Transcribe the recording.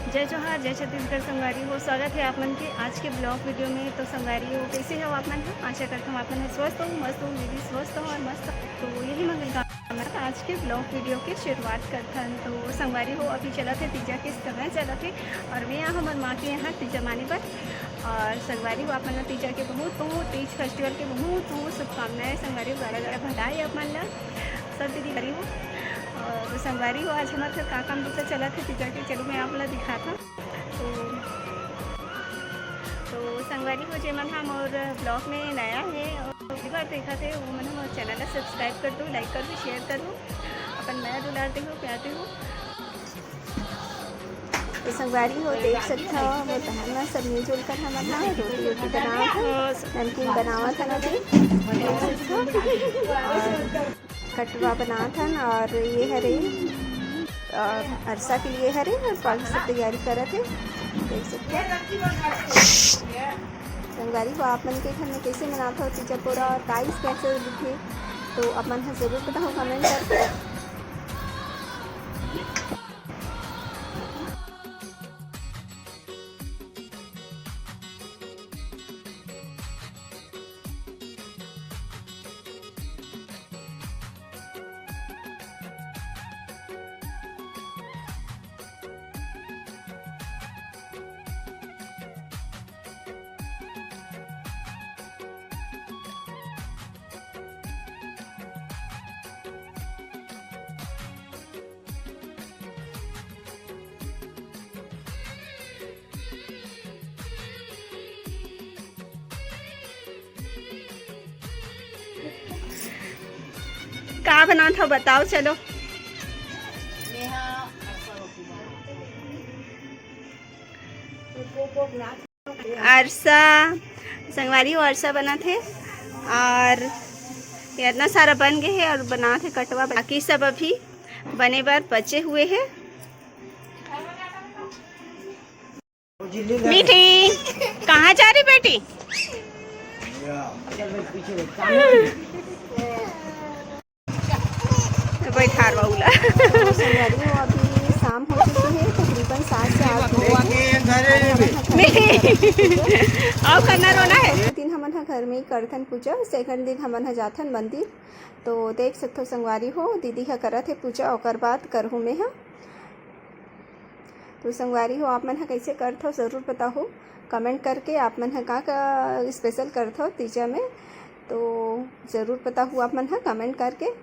जय जोहार, जय छत्तीसगढ़। संगवारी हो, स्वागत है आप मन के आज के ब्लॉग वीडियो में। तो संगवारी हो, कैसे हो आप मन? आशा करता हूँ आप मन स्वस्थ हो, मस्त हो, मैं भी स्वस्थ हूँ और मस्त। तो यही मंगल कामना आज के ब्लॉग वीडियो की शुरुआत करता हूँ। तो संगवारी हो, अभी चला थे तीजा के समय चला थे और मैं यहाँ हमारे माँ के यहाँ तीजा माने पर। और संगवारी हो, आप मन तीजा के बहुत तीज फेस्टिवल के बहुत शुभकामनाएं। संगवारी हो, गाड़ा गाड़ा बधाई आप मन सब दीदी करी हो। और संगवारी हो, आज हमारे घर का काम दूसरा चला था तीजा के, चलो मैं आप लोग दिखाता। तो संगवारी हो, जे मन हम और ब्लॉग में नया है और पहली बार देखा थे वो मन हम चैनल सब्सक्राइब कर दो, लाइक कर दो, शेयर कर दो, अपन नया दुलारते हो, प्यारते हो। तो संगवारी हो, देख सकते हो वो बहन सब मिलजुल कर हम रोटी रोटी बनावा था, नमकीन बनावा था ना जी, कटवा बना था। और ये हरे अरसा के लिए हरे और पाल सब तैयारी करा थे, देख सकते हैं। संगवारी को आप मन के घर में कैसे मनाता हो तीजा पूरा और काइस कैसे दिखे, तो आप मन ज़रूर बताओ कमेंट करके। क्या बना था बताओ, चलो। अरसा, संगवारी हो अरसा बना थे और ये इतना सारा बन गए हैं और बना थे कटवा, बाकी सब अभी बने बार बचे हुए हैं। मीठी कहाँ जा रही बेटी? बैठार बाउला। संगवारी हो, अभी शाम हो चुकी है, तकरीबन 7 से 8 और करना रोना है। दिन हमन घर में ही करथन पूजा, सेकंड दिन हमन जाथन मंदिर। तो देख सकते हो संगवारी हो, दीदी हा करत है पूजा, और बाद करहूँ मैं हा। तो संगवारी हो, आप मन हा कैसे करत हो ज़रूर बताओ कमेंट करके। आप मन हा का स्पेशल करत हो तीजा में, तो ज़रूर बताओ आप मन हा कमेंट करके।